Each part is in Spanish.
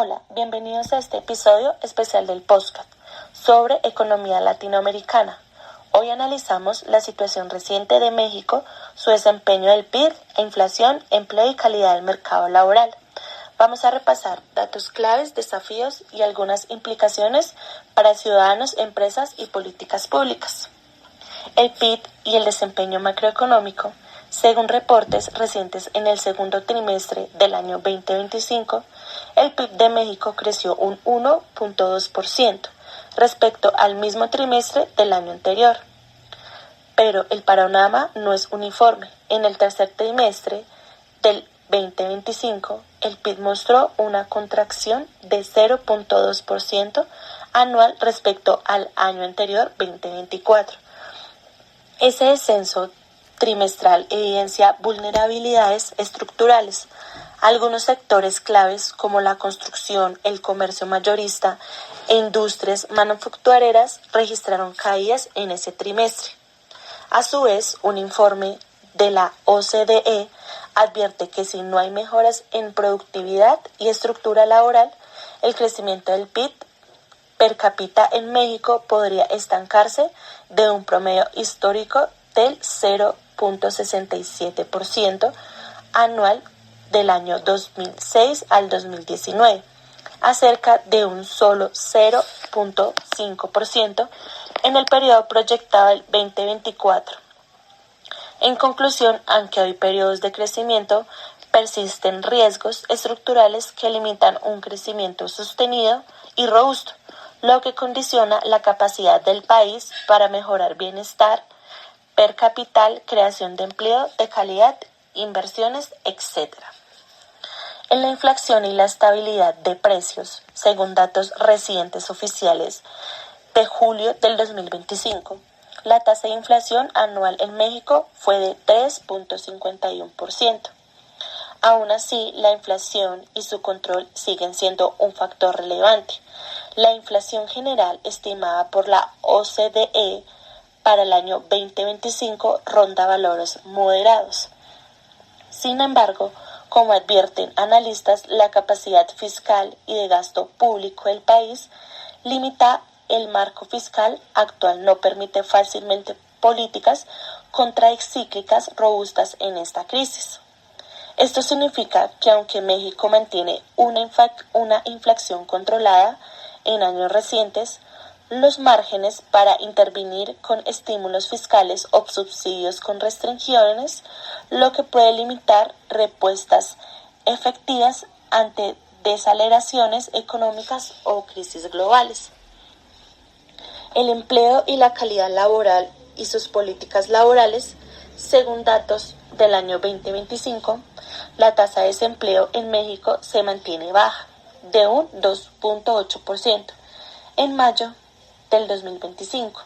Hola, bienvenidos a este episodio especial del podcast sobre economía latinoamericana. Hoy analizamos la situación reciente de México, su desempeño del PIB, inflación, empleo y calidad del mercado laboral. Vamos a repasar datos claves, desafíos y algunas implicaciones para ciudadanos, empresas y políticas públicas. El PIB y el desempeño macroeconómico. Según reportes recientes en el segundo trimestre del año 2025, el PIB de México creció un 1.2% respecto al mismo trimestre del año anterior. Pero el panorama no es uniforme. En el tercer trimestre del 2025, el PIB mostró una contracción de 0.2% anual respecto al año anterior 2024. Ese descenso trimestral evidencia vulnerabilidades estructurales. Algunos sectores claves como la construcción, el comercio mayorista e industrias manufactureras registraron caídas en ese trimestre. A su vez, un informe de la OCDE advierte que si no hay mejoras en productividad y estructura laboral, el crecimiento del PIB per cápita en México podría estancarse de un promedio histórico del 0.67% anual del año 2006 al 2019, a cerca de un solo 0.5% en el periodo proyectado del 2024. En conclusión, aunque hay periodos de crecimiento, persisten riesgos estructurales que limitan un crecimiento sostenido y robusto, lo que condiciona la capacidad del país para mejorar bienestar per cápita, creación de empleo de calidad, inversiones, etc. En la inflación y la estabilidad de precios, según datos recientes oficiales de julio del 2025, la tasa de inflación anual en México fue de 3.51%. Aún así, la inflación y su control siguen siendo un factor relevante. La inflación general estimada por la OCDE para el año 2025 ronda valores moderados. Sin embargo, como advierten analistas, la capacidad fiscal y de gasto público del país limita el marco fiscal actual, no permite fácilmente políticas contracíclicas robustas en esta crisis. Esto significa que aunque México mantiene una inflación controlada en años recientes, los márgenes para intervenir con estímulos fiscales o subsidios con restricciones, lo que puede limitar respuestas efectivas ante desaceleraciones económicas o crisis globales. El empleo y la calidad laboral y sus políticas laborales, según datos del año 2025, la tasa de desempleo en México se mantiene baja, de un 2.8% en mayo del 2025,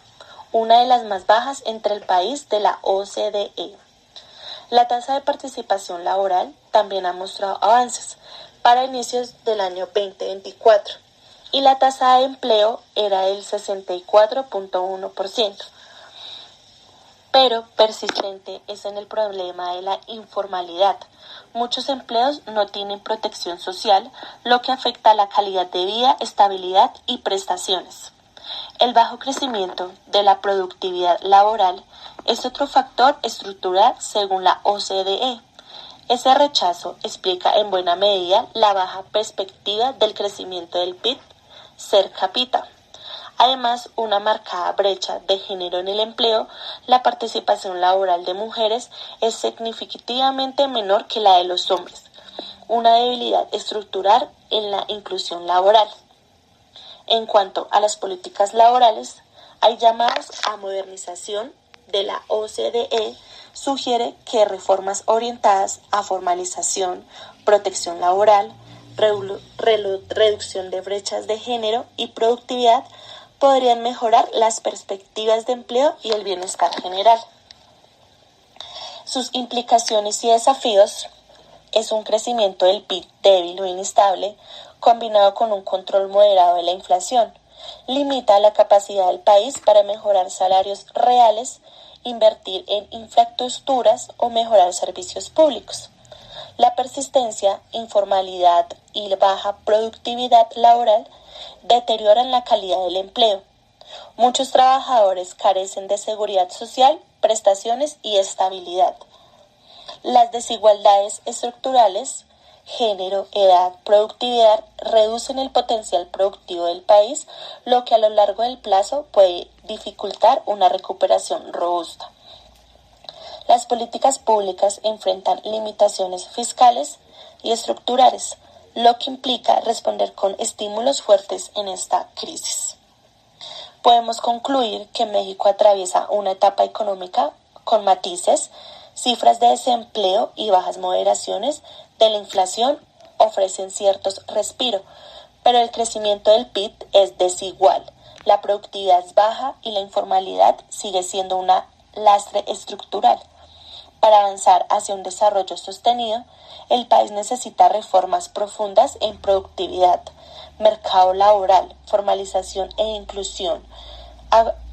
una de las más bajas entre el país de la OCDE. La tasa de participación laboral también ha mostrado avances para inicios del año 2024 y la tasa de empleo era del 64.1%. Pero persistente es en el problema de la informalidad. Muchos empleos no tienen protección social, lo que afecta la calidad de vida, estabilidad y prestaciones. El bajo crecimiento de la productividad laboral es otro factor estructural según la OCDE. Ese rechazo explica en buena medida la baja perspectiva del crecimiento del PIB per cápita. Además, una marcada brecha de género en el empleo, la participación laboral de mujeres es significativamente menor que la de los hombres, una debilidad estructural en la inclusión laboral. En cuanto a las políticas laborales, hay llamadas a modernización de la OCDE, sugiere que reformas orientadas a formalización, protección laboral, reducción de brechas de género y productividad podrían mejorar las perspectivas de empleo y el bienestar general. Sus implicaciones y desafíos es un crecimiento del PIB débil o inestable, combinado con un control moderado de la inflación. Limita la capacidad del país para mejorar salarios reales, invertir en infraestructuras o mejorar servicios públicos. La persistencia, informalidad y baja productividad laboral deterioran la calidad del empleo. Muchos trabajadores carecen de seguridad social, prestaciones y estabilidad. Las desigualdades estructurales, género, edad, productividad, reducen el potencial productivo del país, lo que a lo largo del plazo puede dificultar una recuperación robusta. Las políticas públicas enfrentan limitaciones fiscales y estructurales, lo que implica responder con estímulos fuertes en esta crisis. Podemos concluir que México atraviesa una etapa económica con matices. Cifras de desempleo y bajas moderaciones de la inflación ofrecen ciertos respiros, pero el crecimiento del PIB es desigual, la productividad es baja y la informalidad sigue siendo una lastre estructural. Para avanzar hacia un desarrollo sostenido, el país necesita reformas profundas en productividad, mercado laboral, formalización e inclusión,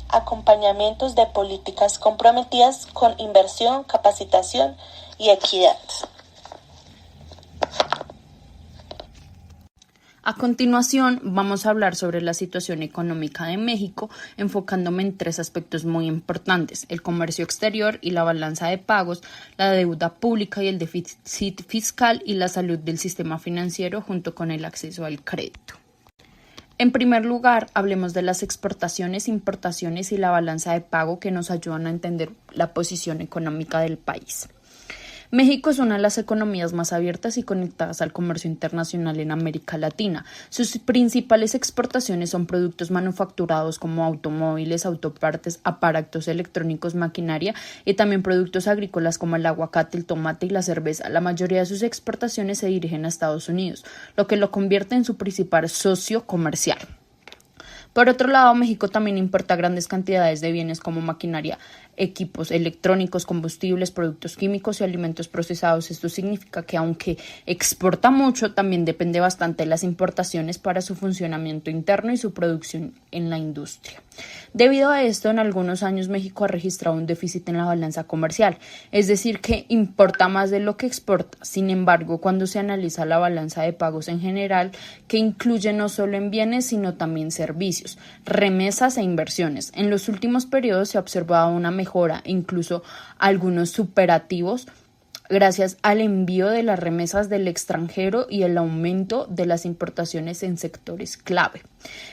acompañamientos de políticas comprometidas con inversión, capacitación y equidad. A continuación, vamos a hablar sobre la situación económica de México, enfocándome en tres aspectos muy importantes: el comercio exterior y la balanza de pagos, la deuda pública y el déficit fiscal, y la salud del sistema financiero junto con el acceso al crédito. En primer lugar, hablemos de las exportaciones, importaciones y la balanza de pago que nos ayudan a entender la posición económica del país. México es una de las economías más abiertas y conectadas al comercio internacional en América Latina. Sus principales exportaciones son productos manufacturados como automóviles, autopartes, aparatos electrónicos, maquinaria y también productos agrícolas como el aguacate, el tomate y la cerveza. La mayoría de sus exportaciones se dirigen a Estados Unidos, lo que lo convierte en su principal socio comercial. Por otro lado, México también importa grandes cantidades de bienes como maquinaria, equipos electrónicos, combustibles, productos químicos y alimentos procesados. Esto significa que aunque exporta mucho, también depende bastante de las importaciones para su funcionamiento interno y su producción en la industria. Debido a esto, en algunos años México ha registrado un déficit en la balanza comercial, es decir, que importa más de lo que exporta. Sin embargo, cuando se analiza la balanza de pagos en general, que incluye no solo en bienes, sino también servicios, remesas e inversiones, en los últimos periodos se ha observado una mejora, incluso algunos superativos, gracias al envío de las remesas del extranjero y el aumento de las importaciones en sectores clave.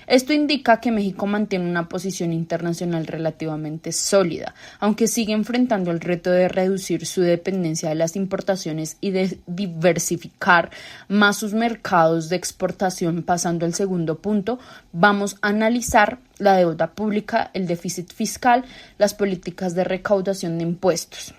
Esto indica que México mantiene una posición internacional relativamente sólida, aunque sigue enfrentando el reto de reducir su dependencia de las importaciones y de diversificar más sus mercados de exportación. Pasando al segundo punto, vamos a analizar la deuda pública, el déficit fiscal, las políticas de recaudación de impuestos.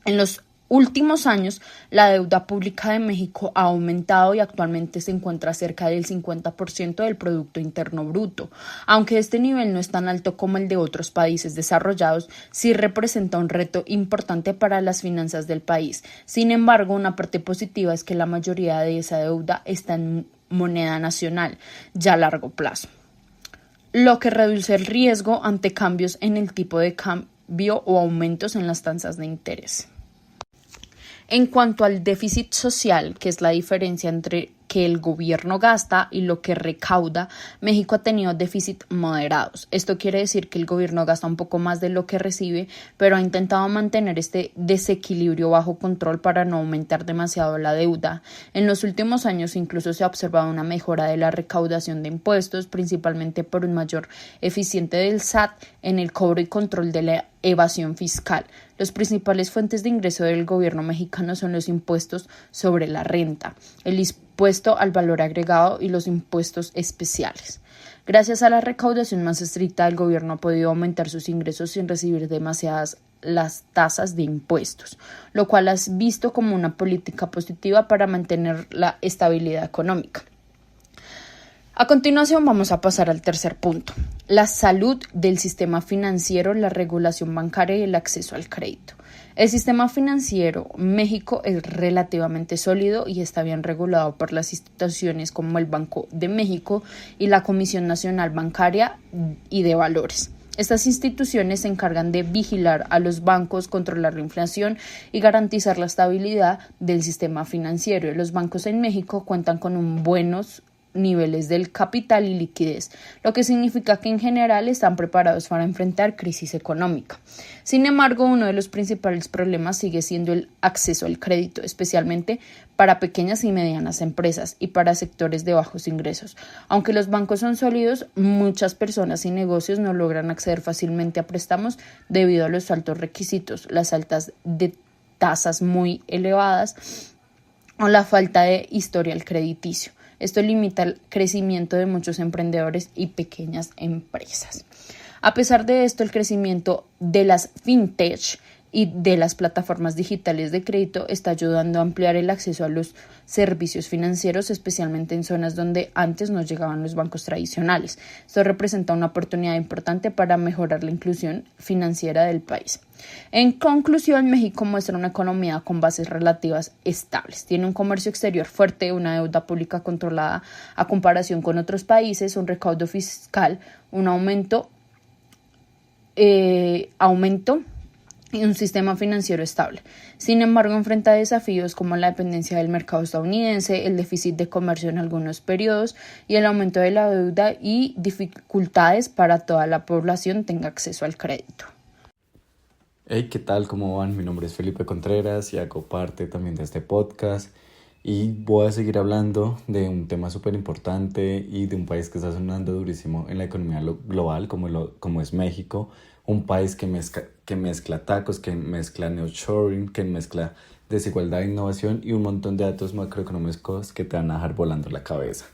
En los últimos años, la deuda pública de México ha aumentado y actualmente se encuentra cerca del 50% del Producto Interno Bruto. Aunque este nivel no es tan alto como el de otros países desarrollados, sí representa un reto importante para las finanzas del país. Sin embargo, una parte positiva es que la mayoría de esa deuda está en moneda nacional, ya a largo plazo, lo que reduce el riesgo ante cambios en el tipo de cambio o aumentos en las tasas de interés. En cuanto al déficit social, que es la diferencia entre que el gobierno gasta y lo que recauda, México ha tenido déficit moderados. Esto quiere decir que el gobierno gasta un poco más de lo que recibe, pero ha intentado mantener este desequilibrio bajo control para no aumentar demasiado la deuda. En los últimos años incluso se ha observado una mejora de la recaudación de impuestos, principalmente por un mayor eficiente del SAT en el cobro y control de la evasión fiscal. Las principales fuentes de ingreso del gobierno mexicano son los impuestos sobre la renta, el impuesto al valor agregado y los impuestos especiales. Gracias a la recaudación más estricta, el gobierno ha podido aumentar sus ingresos sin recibir demasiadas las tasas de impuestos, lo cual has visto como una política positiva para mantener la estabilidad económica. A continuación vamos a pasar al tercer punto: la salud del sistema financiero, la regulación bancaria y el acceso al crédito. El sistema financiero México es relativamente sólido y está bien regulado por las instituciones como el Banco de México y la Comisión Nacional Bancaria y de Valores. Estas instituciones se encargan de vigilar a los bancos, controlar la inflación y garantizar la estabilidad del sistema financiero. Los bancos en México cuentan con buenos niveles del capital y liquidez, lo que significa que en general están preparados para enfrentar crisis económica. Sin embargo, uno de los principales problemas sigue siendo el acceso al crédito, especialmente para pequeñas y medianas empresas y para sectores de bajos ingresos. Aunque los bancos son sólidos, muchas personas y negocios no logran acceder fácilmente a préstamos debido a los altos requisitos, las altas de tasas muy elevadas o la falta de historial crediticio. Esto limita el crecimiento de muchos emprendedores y pequeñas empresas. A pesar de esto, el crecimiento de las fintech y de las plataformas digitales de crédito está ayudando a ampliar el acceso a los servicios financieros, especialmente en zonas donde antes no llegaban los bancos tradicionales. Esto representa una oportunidad importante para mejorar la inclusión financiera del país. En conclusión, México muestra una economía con bases relativas estables. Tiene un comercio exterior fuerte, una deuda pública controlada a comparación con otros países, un recaudo fiscal, un aumento y un sistema financiero estable. Sin embargo, enfrenta desafíos como la dependencia del mercado estadounidense, el déficit de comercio en algunos periodos y el aumento de la deuda y dificultades para toda la población tenga acceso al crédito. Hey, ¿qué tal? ¿Cómo van? Mi nombre es Felipe Contreras y hago parte también de este podcast y voy a seguir hablando de un tema súper importante y de un país que está sonando durísimo en la economía global como es México, un país que mezcla tacos, que mezcla nearshoring, que mezcla desigualdad e innovación y un montón de datos macroeconómicos que te van a dejar volando la cabeza.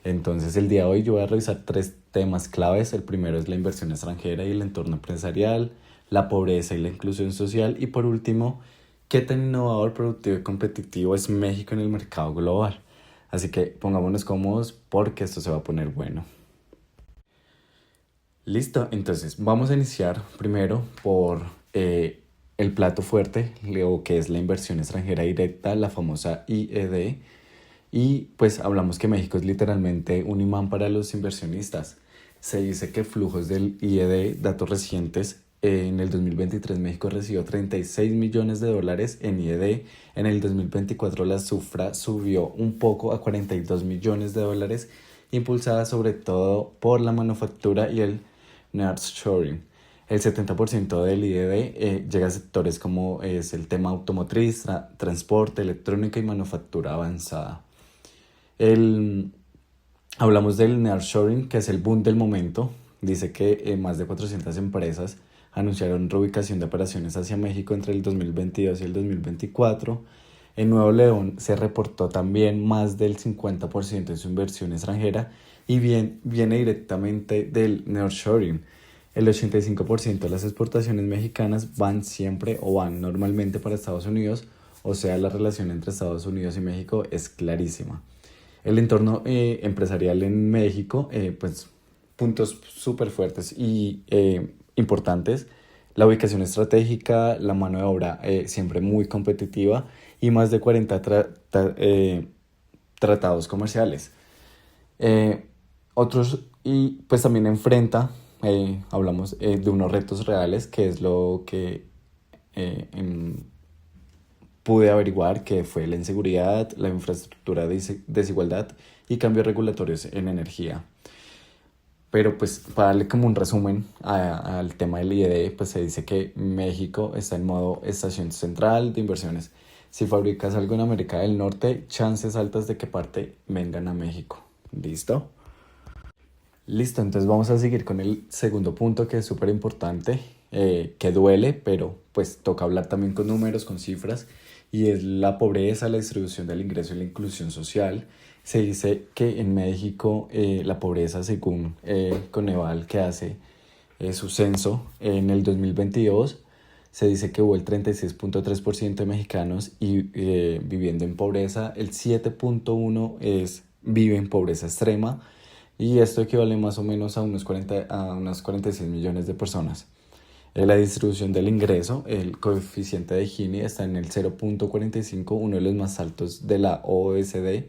Entonces el día de hoy yo voy a revisar 3 temas claves. El primero es la inversión extranjera y el entorno empresarial, la pobreza y la inclusión social y por último, qué tan innovador, productivo y competitivo es México en el mercado global. Así que pongámonos cómodos porque esto se va a poner bueno. Listo, entonces vamos a iniciar primero por el plato fuerte, o que es la inversión extranjera directa, la famosa IED. Y pues hablamos que México es literalmente un imán para los inversionistas. Se dice que flujos del IED, datos recientes, en el 2023 México recibió $36 millones en IED. En el 2024 la cifra subió un poco a $42 millones, impulsada sobre todo por la manufactura y el nearshoring. El 70% del IED llega a sectores como es el tema automotriz, transporte, electrónica y manufactura avanzada. Hablamos del nearshoring, que es el boom del momento. Dice que más de 400 empresas anunciaron reubicación de operaciones hacia México entre el 2022 y el 2024. En Nuevo León se reportó también más del 50% de su inversión extranjera y viene directamente del nearshoring. El 85% de las exportaciones mexicanas van normalmente para Estados Unidos, o sea, la relación entre Estados Unidos y México es clarísima. El entorno empresarial en México, pues puntos súper fuertes y importantes: la ubicación estratégica, la mano de obra siempre muy competitiva y más de 40 tratados comerciales. Y pues también enfrenta, hablamos de unos retos reales, que es lo que pude averiguar, que fue la inseguridad, la infraestructura de desigualdad y cambios regulatorios en energía. Pero pues para darle como un resumen al tema del IED, pues se dice que México está en modo estación central de inversiones. Si fabricas algo en América del Norte, chances altas de que parte vengan a México. ¿Listo? Listo, entonces vamos a seguir con el segundo punto, que es súper importante, que duele, pero pues toca hablar también con números, con cifras, y es la pobreza, la distribución del ingreso y la inclusión social. Se dice que en México la pobreza, según Coneval, que hace su censo en el 2022, se dice que hubo el 36.3% de mexicanos viviendo en pobreza, el 7.1% vive en pobreza extrema, y esto equivale más o menos a unos 46 millones de personas. La distribución del ingreso, el coeficiente de Gini está en el 0.45, uno de los más altos de la OECD.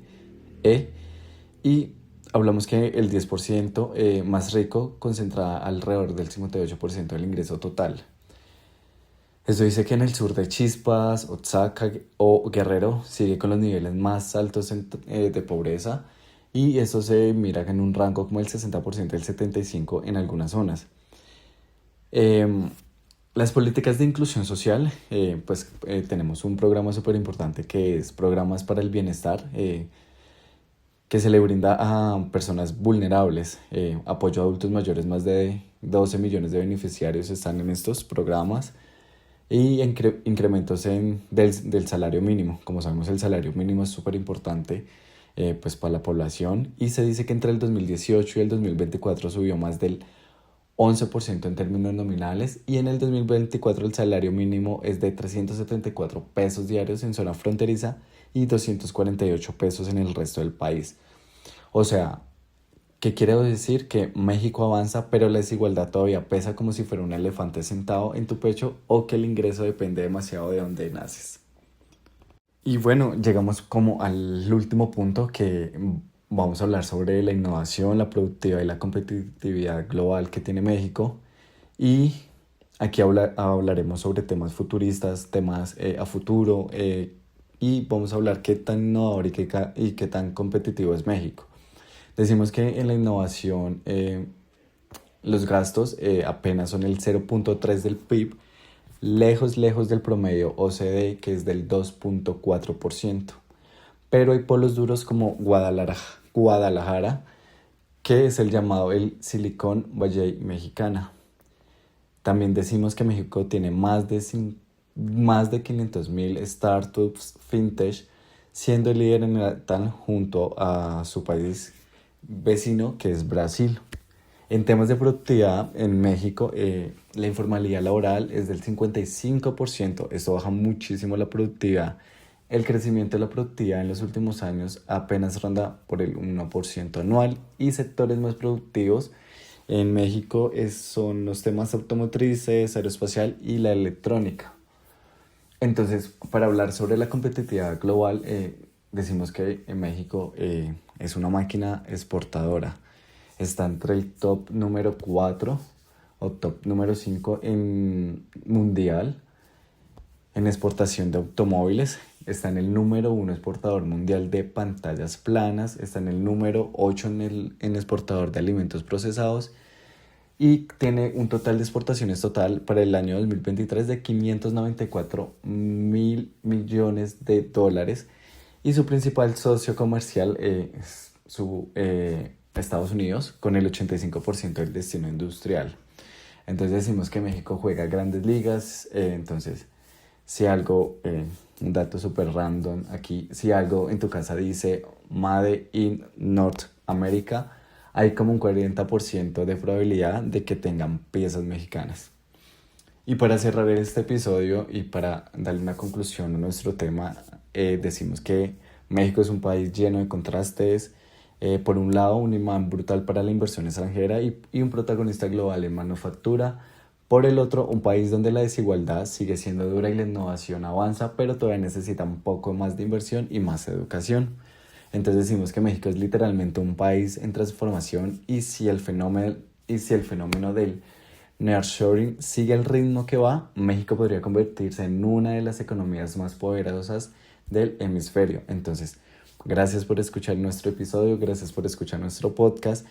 Y hablamos que el 10% más rico concentra alrededor del 58% del ingreso total. Esto dice que en el sur de Chispas, Oaxaca o Guerrero sigue con los niveles más altos de pobreza, y eso se mira en un rango como el 60% y el 75% en algunas zonas. Em, las políticas de inclusión social, tenemos un programa súper importante que es Programas para el Bienestar, que se le brinda a personas vulnerables, apoyo a adultos mayores. Más de 12 millones de beneficiarios están en estos programas, y incrementos del salario mínimo. Como sabemos, el salario mínimo es súper importante pues para la población, y se dice que entre el 2018 y el 2024 subió más del 11% en términos nominales, y en el 2024 el salario mínimo es de 374 pesos diarios en zona fronteriza y 248 pesos en el resto del país. O sea, ¿qué quiere decir? Que México avanza, pero la desigualdad todavía pesa como si fuera un elefante sentado en tu pecho, o que el ingreso depende demasiado de dónde naces. Y bueno, llegamos como al último punto, que vamos a hablar sobre la innovación, la productividad y la competitividad global que tiene México. Y aquí hablaremos sobre temas futuristas, temas a futuro, y vamos a hablar qué tan innovador y qué tan competitivo es México. Decimos que en la innovación los gastos apenas son el 0.3 del PIB, lejos del promedio OCDE, que es del 2.4%. Pero hay polos duros como Guadalajara, que es el llamado el Silicon Valley mexicana. También decimos que México tiene más de 500,000 startups fintech, siendo el líder en el TAM junto a su país vecino, que es Brasil. En temas de productividad, en México la informalidad laboral es del 55%. Esto baja muchísimo la productividad. El crecimiento de la productividad en los últimos años apenas ronda por el 1% anual, y sectores más productivos en México son los temas automotrices, aeroespacial y la electrónica. Entonces, para hablar sobre la competitividad global, decimos que en México es una máquina exportadora. Está entre el top número 4 o top número 5 en mundial en exportación de automóviles. Está en el número 1 exportador mundial de pantallas planas. Está en el número 8 en exportador de alimentos procesados. Y tiene un total de exportaciones total para el año 2023 de 594,000 millones de dólares. Y su principal socio comercial es Estados Unidos, con el 85% del destino industrial. Entonces decimos que México juega grandes ligas. Entonces, si algo, un dato súper random aquí, si algo en tu casa dice Made in North America, hay como un 40% de probabilidad de que tengan piezas mexicanas. Y para cerrar este episodio y para darle una conclusión a nuestro tema, decimos que México es un país lleno de contrastes. Por un lado, un imán brutal para la inversión extranjera y un protagonista global en manufactura. Por el otro, un país donde la desigualdad sigue siendo dura y la innovación avanza, pero todavía necesita un poco más de inversión y más educación. Entonces decimos que México es literalmente un país en transformación, y si el fenómeno del nearshoring sigue el ritmo que va, México podría convertirse en una de las economías más poderosas del hemisferio. Entonces, gracias por escuchar nuestro episodio, gracias por escuchar nuestro podcast.